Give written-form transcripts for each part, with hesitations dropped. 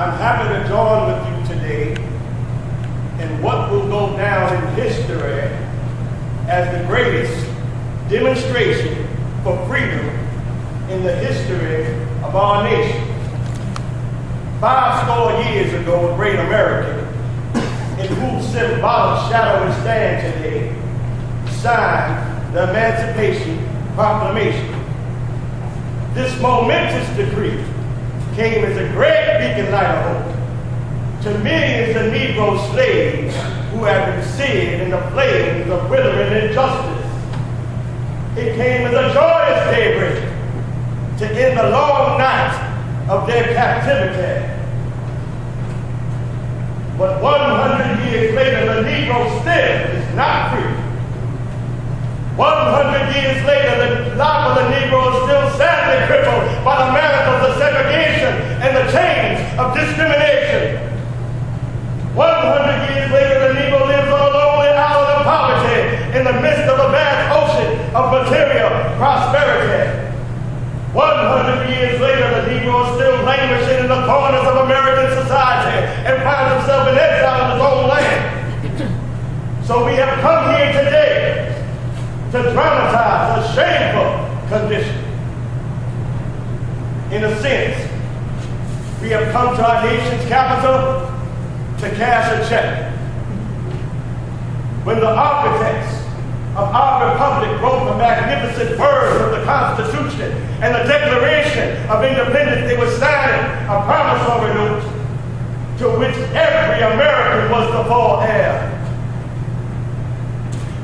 I'm happy to join with you today in what will go down in history as the greatest demonstration for freedom in the history of our nation. 50 years ago, a great American, in whose symbolic shadow we stand today, signed the Emancipation Proclamation. This momentous decree came as a great beacon light of hope to millions of Negro slaves who had been seared in the flames of withering injustice. It came as a joyous daybreak to end the long night of their captivity. But 100 years later, the Negro still is not free. 100 years later, the life of the Negro is still sadly crippled by the manacles of segregation and the chains of discrimination. 100 years later, the Negro lives on a lonely island of poverty in the midst of a vast ocean of material prosperity. 100 years later, the Negro is still languishing in the corners of American society and finds himself in exile in his own land. So we have come here today to dramatize a shameful condition. In a sense, we have come to our nation's capital to cash a check. When the architects of our republic wrote the magnificent words of the Constitution and the Declaration of Independence, they were signing a promissory note to which every American was the full heir.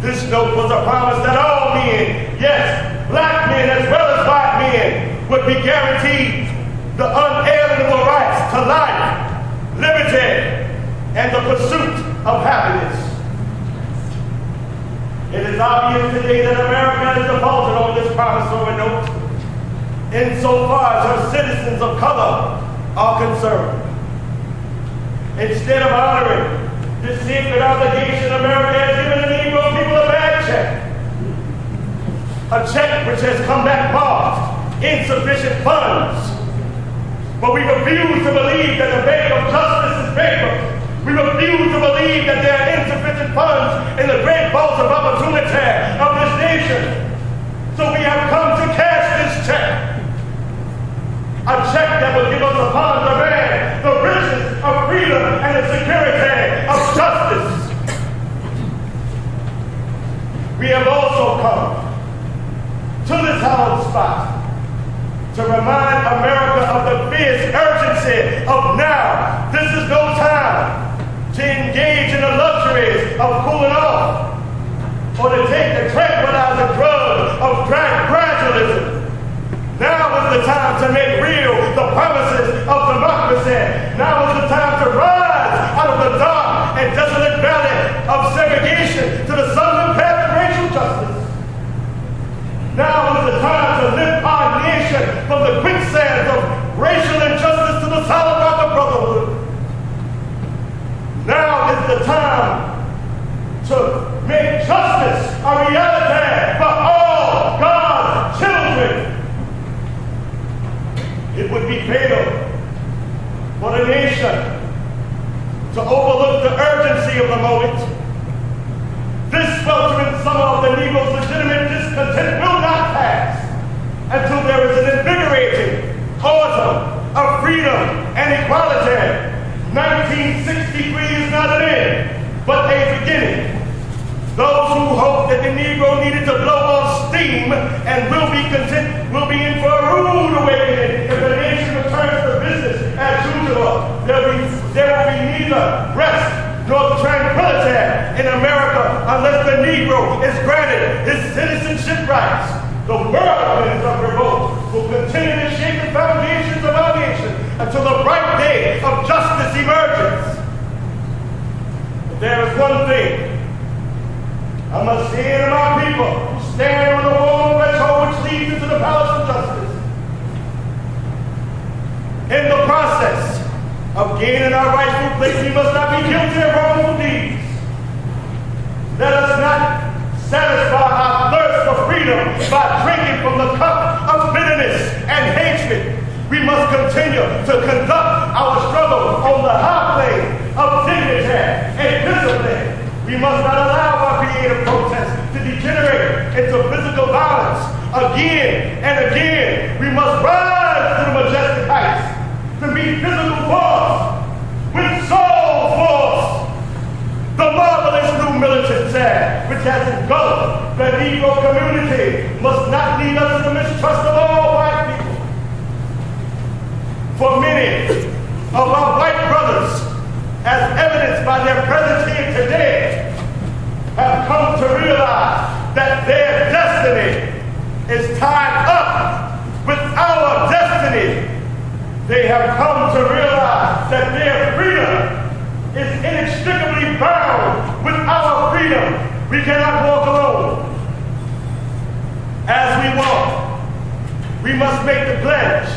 This note was a promise that all men, yes, black men as well as white men, would be guaranteed the unalienable rights to life, liberty, and the pursuit of happiness. It is obvious today that America has defaulted on this promissory note insofar as her citizens of color are concerned. Instead of honoring this sacred obligation, America has given the Negro people a bad check. A check which has come back marked insufficient funds. But we refuse to believe that the bank of justice is bankrupt. We refuse to believe that there are insufficient funds in the great vault of opportunity of this nation. So we have come to cash this check. A check that will give us upon demand the riches of freedom and the security of justice. We have also come to this hallowed spot to remind America of the fierce urgency of now. This is no time to engage in the luxuries of cooling off or to take the tranquilizer drug of gradualism. Now is the time to make real the promises of democracy. Now is the time to rise out of the dark and desolate valley of segregation to the sunlit path of racial justice. Now is the time to lift our nation from the quicksands of racial injustice to the solid rock of brotherhood. Now is the time to make justice a reality for all God's children. It would be fatal for the nation to overlook the urgency of the moment. This sweltering summer of the Negro's legitimate discontent will not pass until there is an invigorating autumn of freedom and equality. 1963 is not an end, but a beginning. Those who hope that the Negro needed to blow off steam and will be content will be in for a rude awakening if the nation returns to business as usual. There will be neither rest nor tranquility in America unless the Negro is granted his citizenship rights. The whirlwinds of revolt will continue to shake the foundations of our nation until the bright day of justice emerges. But there is one thing I must say to my people who stand on the warm threshold which leads into the palace of justice. In the process of gaining our rightful place, we must not be guilty of wrongful deeds. Let us not satisfy our thirst for freedom by drinking from the cup of bitterness and hatred. We must continue to conduct our struggle on the highway of dignity and discipline. We must not allow our creative protests to degenerate into physical violence. Again and again, we must rise to the majestic heights to meet physical force with soul force. The marvelous new militant tag, which has engulfed the Negro community, must not lead us to the mistrust of all white people. For many of our white brothers, as evidenced by their presence here today, have come to realize that their destiny is tied up with our destiny. They have come to realize that their freedom is inextricably bound with our freedom. We cannot walk alone. As we walk, we must make the pledge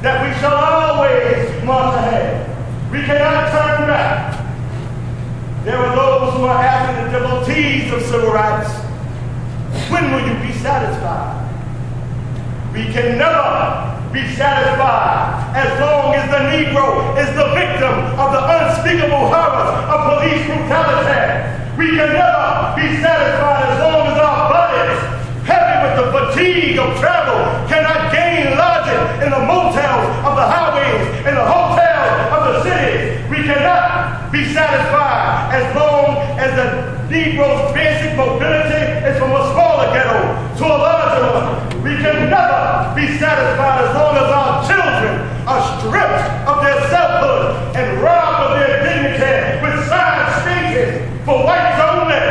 that we shall always march ahead. We cannot turn back. There are those who are asking the devotees of civil rights, when will you be satisfied? We can never be satisfied as long as the Negro is the victim of the unspeakable horrors of police brutality. We can never be satisfied as long as our bodies, heavy with the fatigue of travel, cannot gain lodging in the motels of the highways and the hotels of the cities. We cannot be satisfied as long as the Negro's basic mobility is from a smaller ghetto to a larger one. We can never be satisfied as long as our children are stripped of their selfhood and robbed of their dignity with signed spaces for whites only.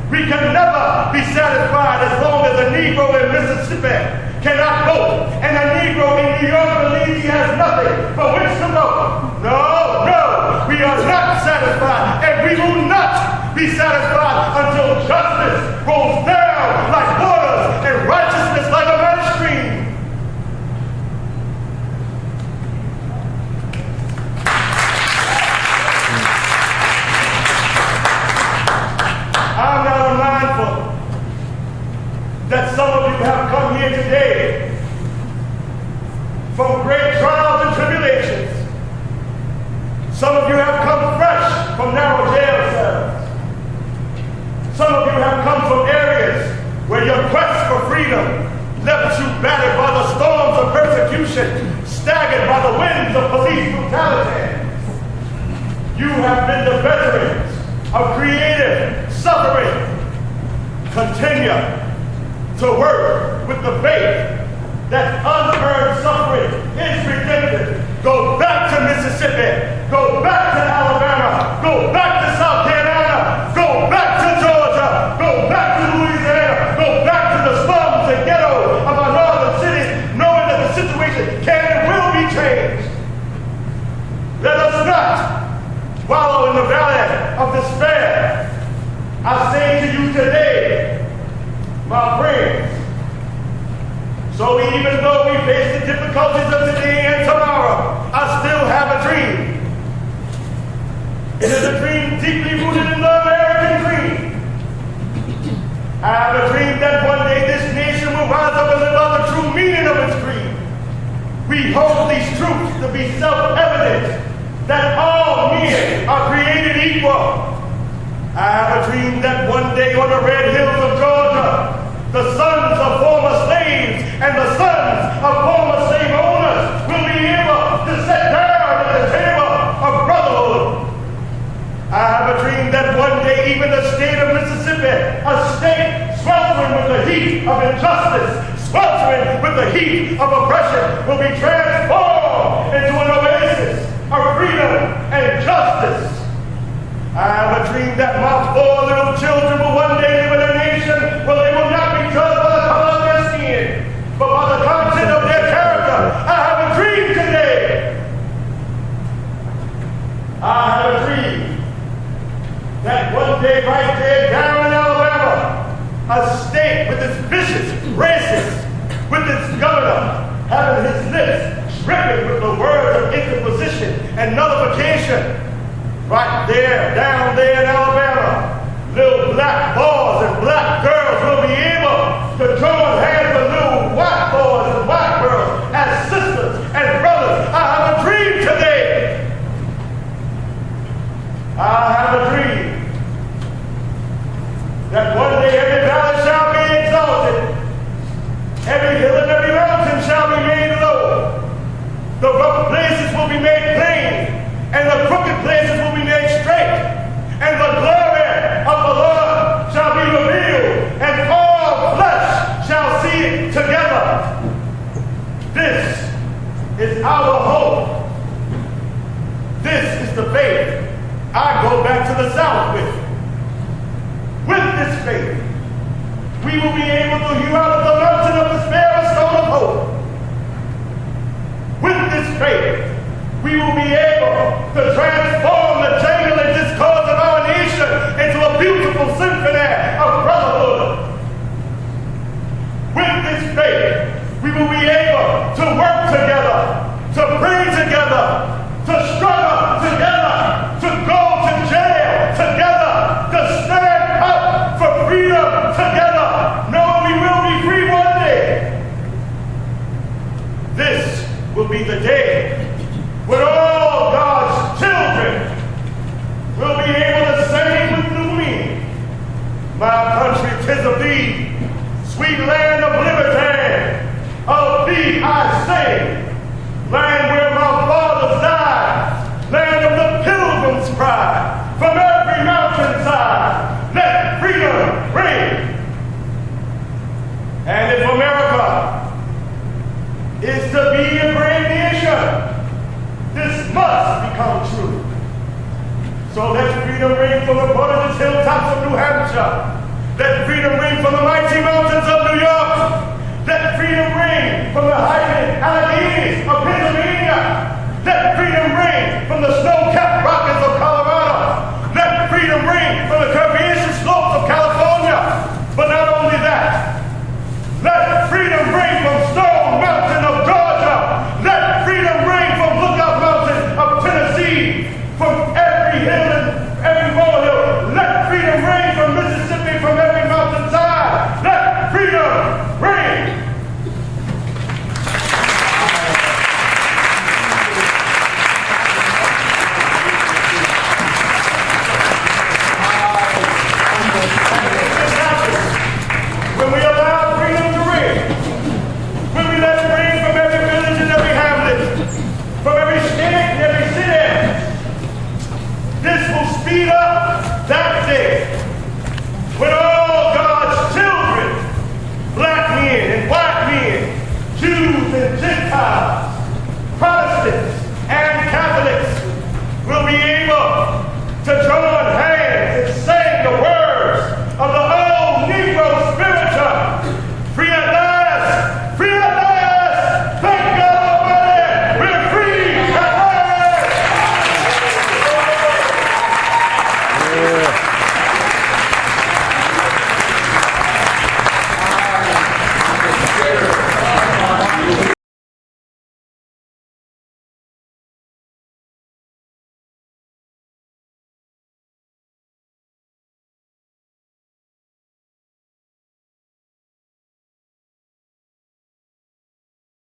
We can never be satisfied as long as a Negro in Mississippi cannot vote and a Negro in New York believes he has nothing for which to vote. No, we are not satisfied, and we will not be satisfied until justice rolls down like waters and righteousness like a mighty stream. I'm not unmindful that some of you have come here today from great trials and tribulations. Some of you have come fresh from narrow jail cells. Some of you have come from areas where your quest for freedom left you battered by the storms of persecution, staggered by the winds of police brutality. You have been the veterans of creative suffering. Continue to work with the faith that unearned suffering is redemptive. Go back to Mississippi. Go back to Alabama. Go back to South Carolina. Go back to Georgia. Go back to Louisiana. Go back to the slums and ghettos of our northern cities, knowing that the situation can and will be changed. Let us not wallow in the valley of despair. I say to you today, my friends, so even though we face the difficulties of today and tomorrow, I still have a dream. It is a dream deeply rooted in the American dream. I have a dream that one day this nation will rise up and live out the true meaning of its creed. We hold these truths to be self-evident, that all men are created equal. I have a dream that one day on the red hills of Georgia, the sons of former slaves and the sons of former slave owners will be able to sit down at the table of brotherhood. I have a dream that one day even the state of Mississippi, a state sweltering with the heat of injustice, sweltering with the heat of oppression, will be transformed into an oasis of freedom and justice. I have a dream that my 4 little children will one day live in a nation where they will not be judged by the color of their skin, but by the content of their character. I have a dream today. I have a dream that one day right there down in Alabama, a state with its vicious racist, with its governor having his lips dripping with the words of inquisition and nullification, right there, down there in Alabama, little black boys and black girls will be able to join hands with little white boys and white girls as sisters and brothers I have a dream that one day every valley shall be exalted, every hill and every mountain shall be made low, the rough places will be made plain, and the crooked places will be made straight, and the glory of the Lord shall be revealed, and all flesh shall see it together. This is our hope. This is the faith I go back to the South with. With this faith, we will be able to hew out of the mountain of despair a stone of hope. With this faith, we will be able to transform the jangling discords of our nation into a beautiful symphony of brotherhood. With this faith, we will be able to work together, to pray together, to struggle together, to go to jail together, to stand up for freedom together, knowing we will be free one day. This will be the day when all God's children will be able to sing with new meaning. My country, 'tis of thee, sweet land of liberty, of thee I sing, land where my fathers died, land of the pilgrim's pride, from every mountainside, let freedom ring. And if America is to be a great nation, this must become true. So let freedom ring from the gorgeous hilltops of New Hampshire. Let freedom ring from the mighty mountains of New York. Let freedom ring from the high Alleghenies of Pennsylvania. Let freedom ring from the snow-capped Rockies of Colorado. Let freedom ring from the curvaceous slopes of California. But not only that, let freedom ring from Stone Mountain of Georgia. Let freedom ring from Lookout Mountain of Tennessee. From every hill and every molehill. Let freedom ring from Mississippi, from every mountainside. Let freedom ring. When we allow freedom to ring, when we let it ring from every village and every hamlet, from every state and every city, this will speed up that day when all God's children, black men and white men, Jews and Gentiles, Protestants and Catholics, will be able to join